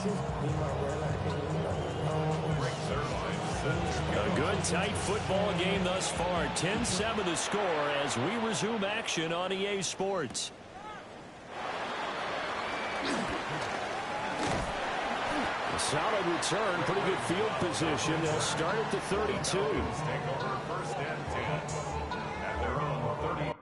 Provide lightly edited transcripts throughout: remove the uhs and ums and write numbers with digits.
A good, tight football game thus far. 10-7 the score as we resume action on EA Sports. A solid return, pretty good field position. They'll start at the 32. Take over first and 10 at their own 30.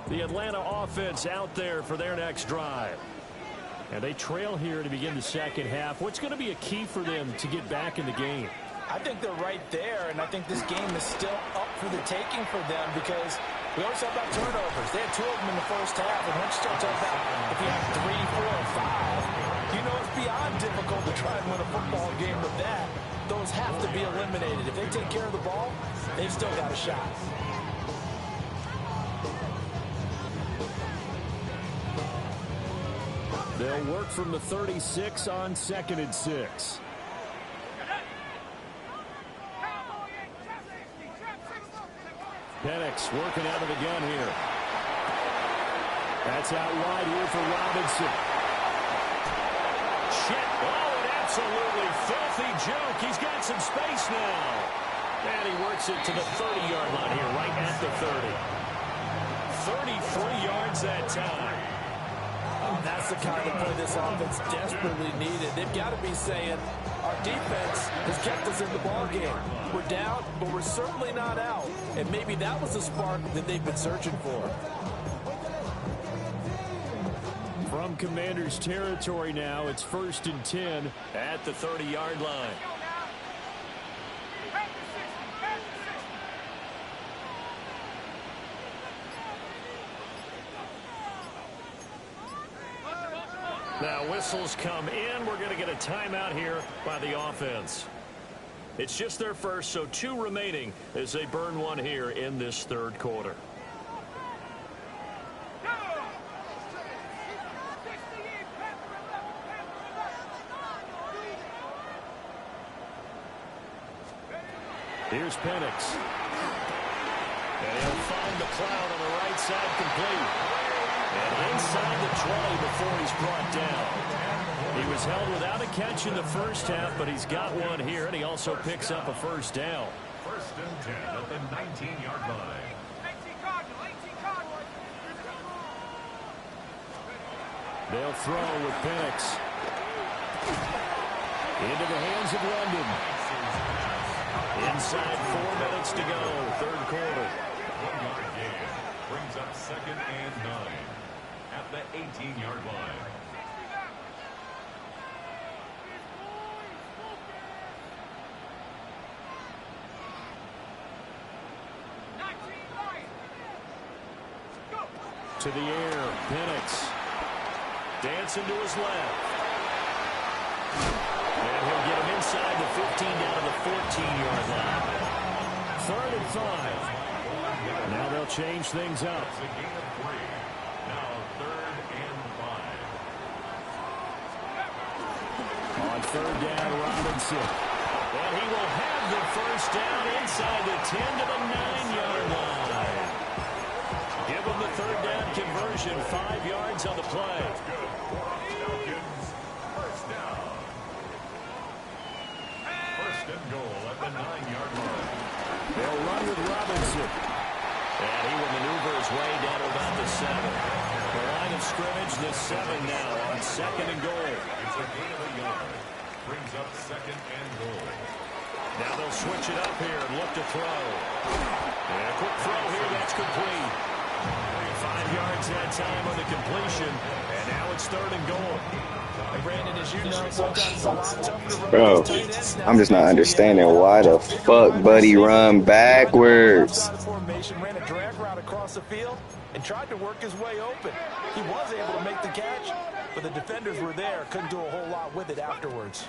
The Atlanta offense out there for their next drive. And they trail here to begin the second half. What's going to be a key for them to get back in the game? I think they're right there, and I think this game is still up for the taking for them because we always talk about turnovers. They had 2 of them in the first half, and once you start talking about if you have 3, 4, or 5, you know it's beyond difficult to try and win a football game with that. Those have to be eliminated. If they take care of the ball, they've still got a shot. They'll work from the 36 on 2nd and 6. Penix working out of the gun here. That's out wide here for Robinson. Shit. Oh, an absolutely filthy joke. He's got some space now. And he works it to the 30-yard line here, right at the 30. 33 yards that time. That's the kind of play this offense desperately needed. They've got to be saying, our defense has kept us in the ballgame. We're down, but we're certainly not out. And maybe that was the spark that they've been searching for. From Commanders territory now, it's 1st and 10 at the 30-yard line. Now whistles come in. We're going to get a timeout here by the offense. It's just their first, so 2 remaining as they burn 1 here in this 3rd quarter. Here's Penix. And he'll find the cloud on the right side complete. And inside the 20 before he's brought down. He was held without a catch in the first half, but he's got one here, and he also picks up a first down. 1st and 10 at the 19-yard line. They'll throw with Penix. Into the hands of London. Inside 4 minutes to go, 3rd quarter. 1-yard gain brings up 2nd and 9 at the 18-yard line. To the air, Penix. Dancing to his left. And he'll get him inside the 15 down to the 14-yard line. 3rd and 5. Now they'll change things up. It's a gain of 3. Now 3rd and 5. On 3rd down, Robinson. And he will have the first down inside the 10 to the 9-yard line. Give him the 3rd down conversion, 5 yards on the play. Falcons, first down. First and goal at the 9-yard line. They'll run with Robinson. And he will maneuver his way down to about the 7. The line of scrimmage, the 7 now on 2nd and goal. It's a gain of a yard. Brings up 2nd and goal. Now they'll switch it up here and look to throw. And a quick throw here, that's complete. 5 yards that time on the completion. And now it's 3rd and goal. And Brandon, as you know, sometimes it's a lot tougher to run Bro, those tight ends now. I'm just not understanding why the fuck Buddy run backwards. Formation, ran a drag route across the field and tried to work his way open. He was able to make the catch, but the defenders were there, couldn't do a whole lot with it afterwards.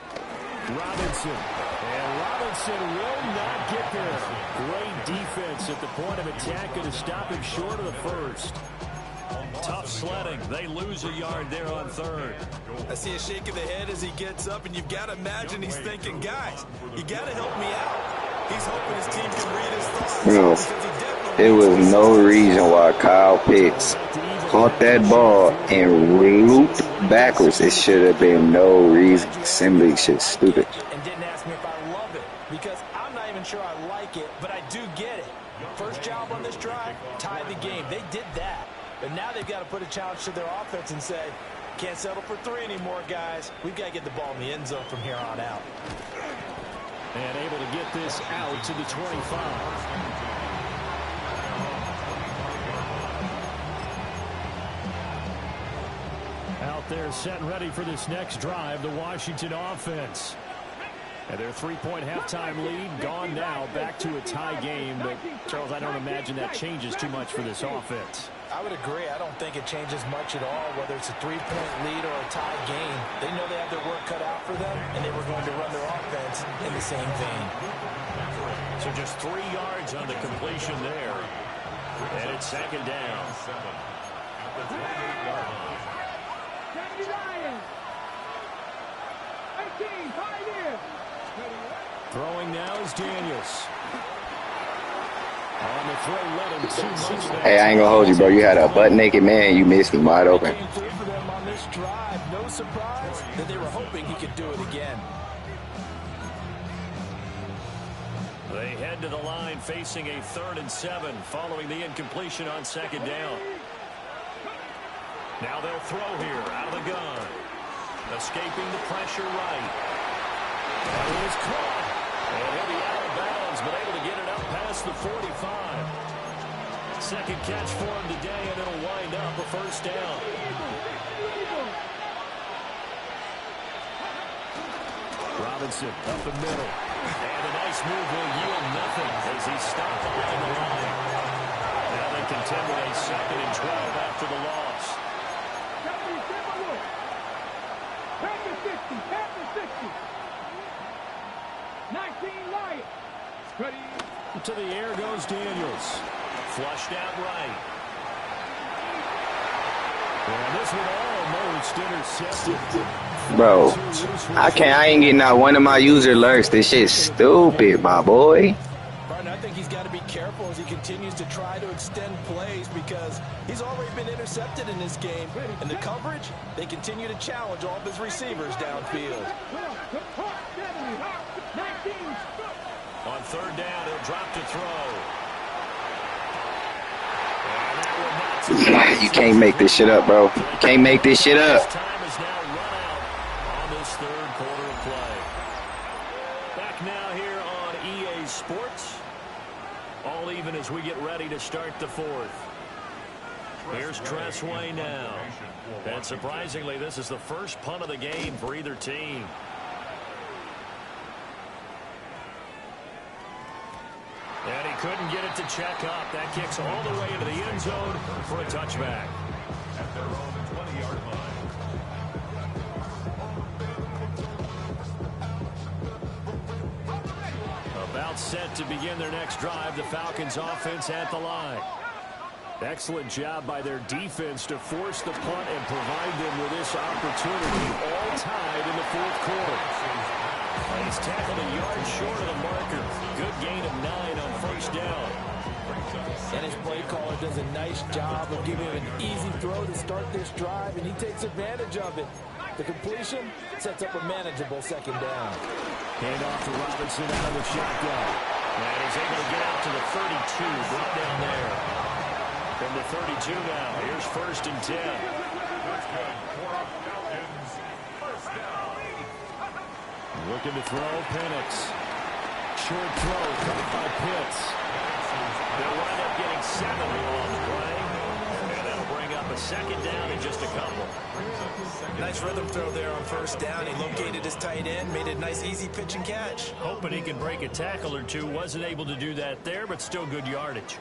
Robinson. And Robinson will not get there. Great defense at the point of attack, going to stop him short of the first. Tough sledding. They lose a yard there on 3rd. I see a shake of the head as he gets up, and you've got to imagine he's thinking, guys, you got to help me out. He's hoping his team can read his thoughts. Bro, there was no reason why Kyle Pitts caught that ball and looped backwards. It should have been no reason. Simply shit stupid. And didn't ask me if I love it, because I'm not even sure I like it, but I do get it. First job on this drive, tie the game. They did that. But now they've got to put a challenge to their offense and say, can't settle for 3 anymore, guys. We've got to get the ball in the end zone from here on out. And able to get this out to the 25. Out there set and ready for this next drive, the Washington offense. And their 3-point halftime lead gone now, back to a tie game. But, Charles, I don't imagine that changes too much for this offense. I would agree. I don't think it changes much at all, whether it's a 3-point lead or a tie game. They know they have their work cut out for them, and they were going to run their offense in the same vein. So just 3 yards on the completion there. And it's 2nd down. At the 28-yard line. Throwing now is Daniels. On the throw, let him too much there. Hey, I ain't gonna hold you, bro. You had a butt-naked man. You missed him wide open. Came through for them on this drive. No surprise that they were hoping he could do it again. They head to the line facing a 3rd and 7 following the incompletion on 2nd down. Now they'll throw here out of the gun. Escaping the pressure right. And it is caught. And he'll be out of bounds, but able to get it up past the 45. Second catch for him today, and it'll wind up a first down. Robinson up the middle. And a nice move will yield nothing as he stopped behind the line. Now they contend with a 2nd and 12 after the loss. To the air goes Daniels. Flushed out right. And this one almost intercepted. Bro, I ain't getting out one of my user alerts. This shit's stupid, my boy. Martin, I think he's got to be careful as he continues to try to extend plays because he's already been intercepted in this game. And the coverage, they continue to challenge all of his receivers downfield. On 3rd down, he'll drop to throw. You can't make this shit up, bro. You can't make this shit up. Time is now run out on this 3rd quarter of play. Back now here on EA Sports. All even as we get ready to start the 4th. Here's Tressway now. And surprisingly, this is the first punt of the game for either team. And he couldn't get it to check up. That kicks all the way into the end zone for a touchback. At their own 20-yard line. About set to begin their next drive. The Falcons offense at the line. Excellent job by their defense to force the punt and provide them with this opportunity, all tied in the fourth quarter. He's tackled a yard short of the marker. Good gain of 9 on first down. And his play caller does a nice job of giving him an easy throw to start this drive, and he takes advantage of it. The completion sets up a manageable second down. Hand off to Robinson out of the shotgun. And he's able to get out to the 32, brought down there. From the 32 now, here's first and 10. Looking to throw, Penix. Short throw, caught by Pitts. They'll wind up getting 7 on the play. And that'll bring up a second down in just a couple. Nice rhythm throw there on first down. He located his tight end, made it a nice easy pitch and catch. Hoping he can break a tackle or two. Wasn't able to do that there, but still good yardage.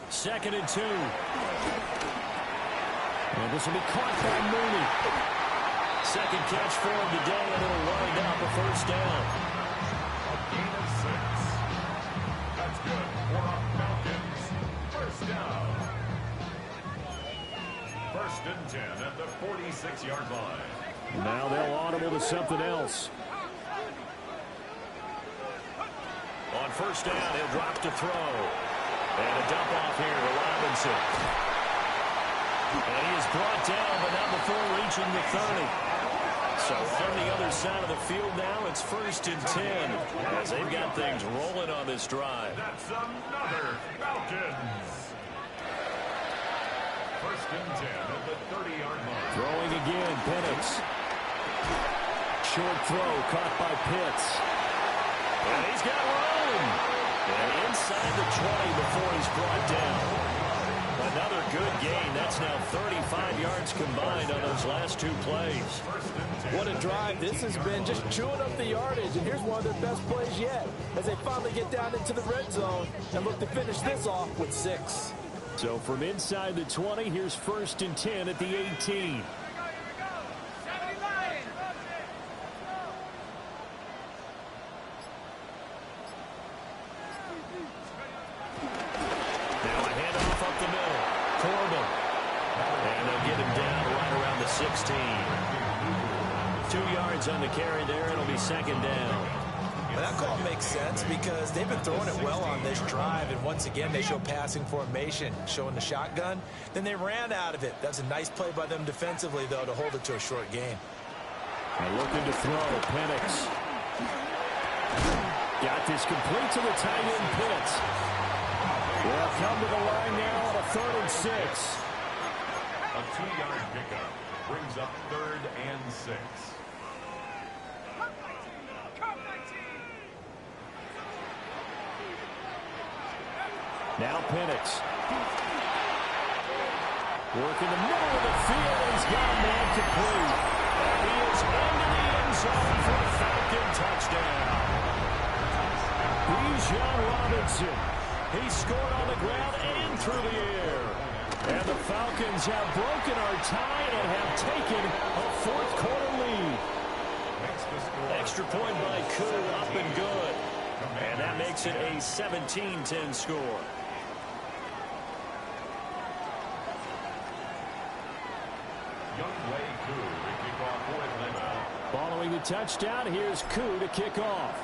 Second and 2. And this will be caught by Mooney. Second catch for him today, and it'll wind up a first down. A gain of 6. That's good for our Falcons. First down. First and 10 at the 46-yard line. Now they'll audible to something else. On first down, he'll drop to throw. And a dump off here to Robinson. And he is brought down, but not before reaching the 30. So on the other side of the field now, it's first and 10. As they've got things rolling on this drive. That's another Falcons. First and 10 at the 30-yard line. Throwing again, Penix. Short throw caught by Pitts. And he's got room. And inside the 20 before he's brought down. Another good gain. That's now 35 yards combined on those last 2 plays. What a drive this has been, just chewing up the yardage. And here's one of their best plays yet, as they finally get down into the red zone and look to finish this off with 6. So from inside the 20, here's first and 10 at the 18. Now a handoff up the middle. Corbin. And they'll get him down right around the 16. 2 yards on the carry there. It'll be second down. Well, that call makes sense because they've been throwing it well on this drive, and once again they show passing formation, showing the shotgun. Then they ran out of it. That's a nice play by them defensively, though, to hold it to a short gain. And looking to throw, Penix. Got this complete to the tight end, Pitts. They'll come to the line now on a 3rd and 6. A 2-yard pickup brings up 3rd and 6. Now Penix. Work in the middle of the field. He's got a man complete. And he is into the end zone for a Falcon touchdown. Bijan Robinson. He scored on the ground and through the air. And the Falcons have broken our tie and have taken a 4th quarter lead. Extra point by Koo, up and good. And that makes it a 17-10 score. Following the touchdown, here's Koo to kick off.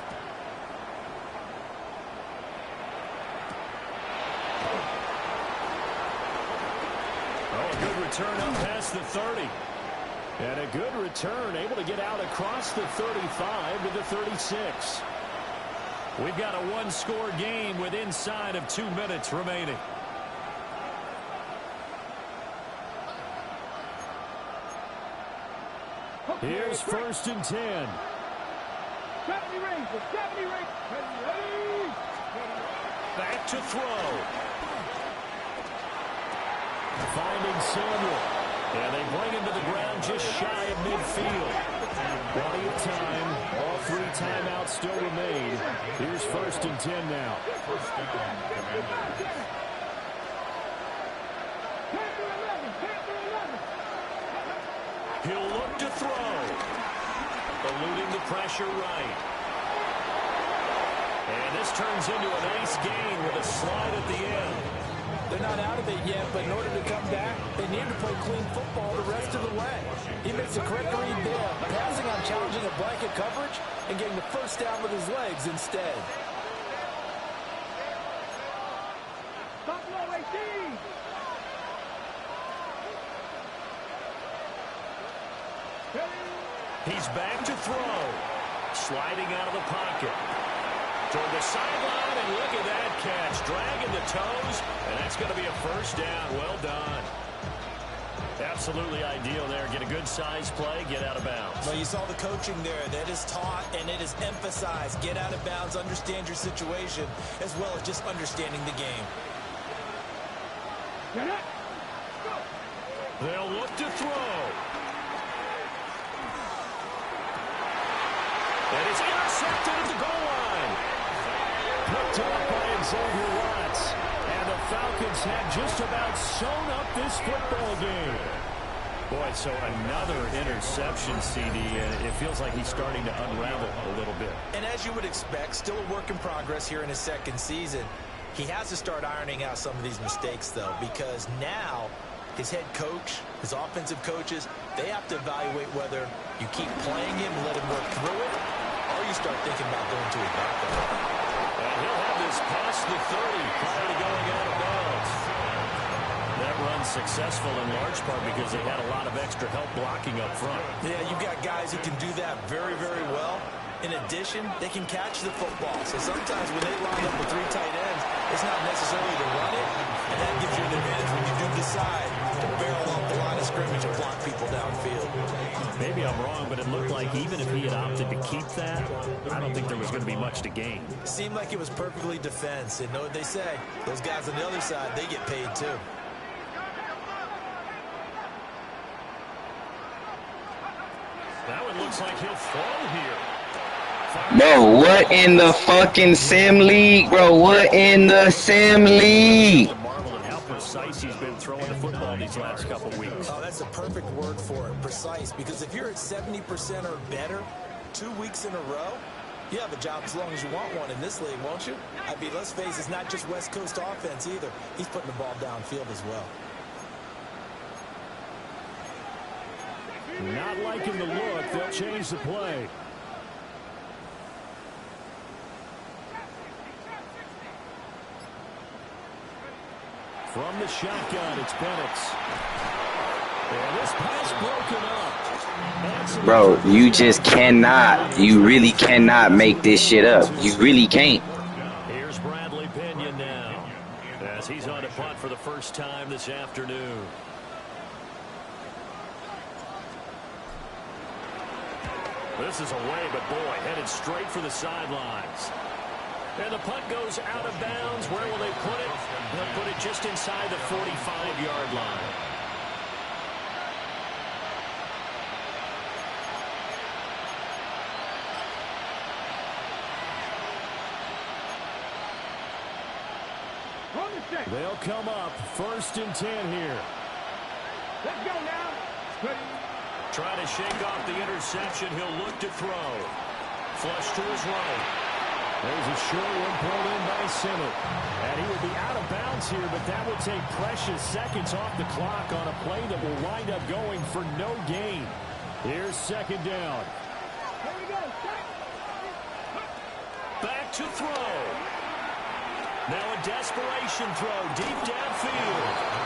Oh, a good return up past the 30. And a good return, able to get out across the 35 to the 36. We've got a 1-score game with inside of 2 minutes remaining. Here's first and 10. Back to throw. Finding Samuel. And they bring him to the ground just shy of midfield. Plenty of time. All 3 timeouts still remain. Here's first and 10 now. He'll look look to throw. Eluding the pressure right. And this turns into a nice gain with a slide at the end. They're not out of it yet, but in order to come back, they need to play clean football the rest of the way. He makes the correct read there, passing on challenging a blanket coverage and getting the first down with his legs instead. He's back to throw. Sliding out of the pocket. Toward the sideline, and look at that catch. Dragging the toes, and that's going to be a first down. Well done. Absolutely ideal there. Get a good size play, get out of bounds. Well, you saw the coaching there. That is taught and it is emphasized. Get out of bounds, understand your situation, as well as just understanding the game. They'll look to throw. And it's intercepted at the goal line. Picked up by Xavier Watts. And the Falcons have just about sewn up this football game. Boy, so another interception, CD, and it feels like he's starting to unravel a little bit. And as you would expect, still a work in progress here in his second season. He has to start ironing out some of these mistakes, though, because now his head coach, his offensive coaches, they have to evaluate whether you keep playing him and let him work through it, or you start thinking about going to his backup. And he'll have this past the 30 prior to going out of bounds. That run's successful in large part because they had a lot of extra help blocking up front. Yeah, you've got guys who can do that very, very well. In addition, they can catch the football. So sometimes when they line up with three tight ends, it's not necessarily to run it, and that gives you an advantage when you do decide to barrel off the line of scrimmage and block people downfield. Maybe I'm wrong, but it looked like even if he had opted to keep that, I don't think there was going to be much to gain. It seemed like it was perfectly defense. And know what they say? Those guys on the other side, they get paid too. Now it looks like he'll throw here. Bro, what in the fucking Sim League? Bro, what in the Sim League? Marvel at how precise he's been throwing the football these last couple weeks. Oh, that's a perfect word for it, precise. Because if you're at 70% or better 2 weeks in a row, you have a job as long as you want one in this league, won't you? I mean, let's face it, it's not just West Coast offense either. He's putting the ball downfield as well. Not liking the look. They'll change the play. From the shotgun, it's Penix. And this pass broken up. Bro, you just cannot, you really cannot make this shit up. You really can't. Here's Bradley Pinion now, as he's on to punt for the first time this afternoon. This is away, but boy, headed straight for the sidelines. And the punt goes out of bounds. Where will they put it? They'll put it just inside the 45-yard line. They'll come up 1st and 10 here. Let's go now. Trying to shake off the interception. He'll look to throw. Flush to his right. There's a short one pulled in by Simmons. And he will be out of bounds here, but that will take precious seconds off the clock on a play that will wind up going for no gain. Here's 2nd down. Here we go. Back to throw. Now a desperation throw deep downfield.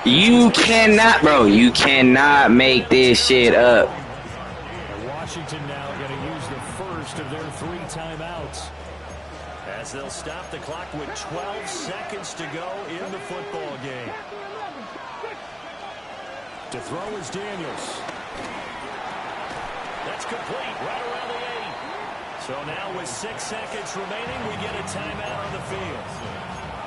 You cannot, bro, you cannot make this shit up. And Washington now going to use the first of their 3 timeouts, as they'll stop the clock with 12 seconds to go in the football game. To throw is Daniels. That's complete right around the 8. So now with 6 seconds remaining, we get a timeout on the field.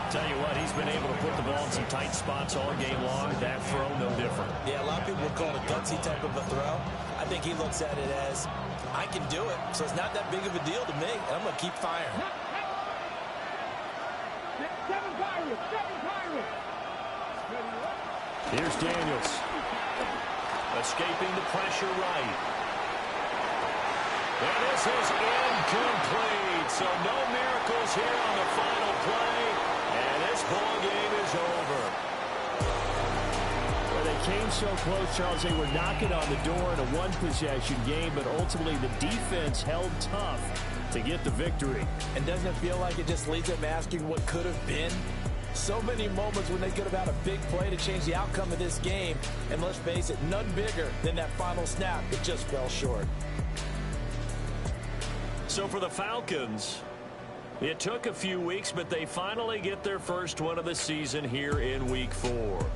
Tell you what, he's been able to put the ball in some tight spots all game long. That throw, no different. Yeah, a lot of people would call it a gutsy type of a throw. I think he looks at it as, I can do it, so it's not that big of a deal to me, and I'm going to keep firing. 7 Pirates. Here's Daniels. Escaping the pressure right. And this is incomplete. So no miracles here on the final play. And this ball game is over. Well, they came so close, Charles. They were knocking on the door in a one-possession game, but ultimately the defense held tough to get the victory. And doesn't it feel like it just leads them asking what could have been? So many moments when they could have had a big play to change the outcome of this game. And let's face it, none bigger than that final snap that just fell short. So for the Falcons, it took a few weeks, but they finally get their first one of the season here in Week 4.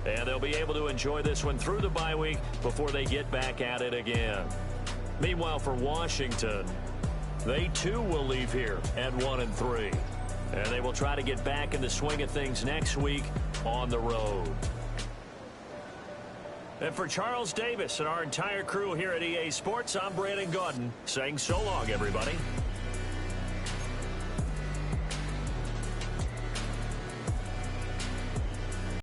And they'll be able to enjoy this one through the bye week before they get back at it again. Meanwhile, for Washington, they too will leave here at 1-3. And they will try to get back in the swing of things next week on the road. And for Charles Davis and our entire crew here at EA Sports, I'm Brandon Gaudin saying so long, everybody.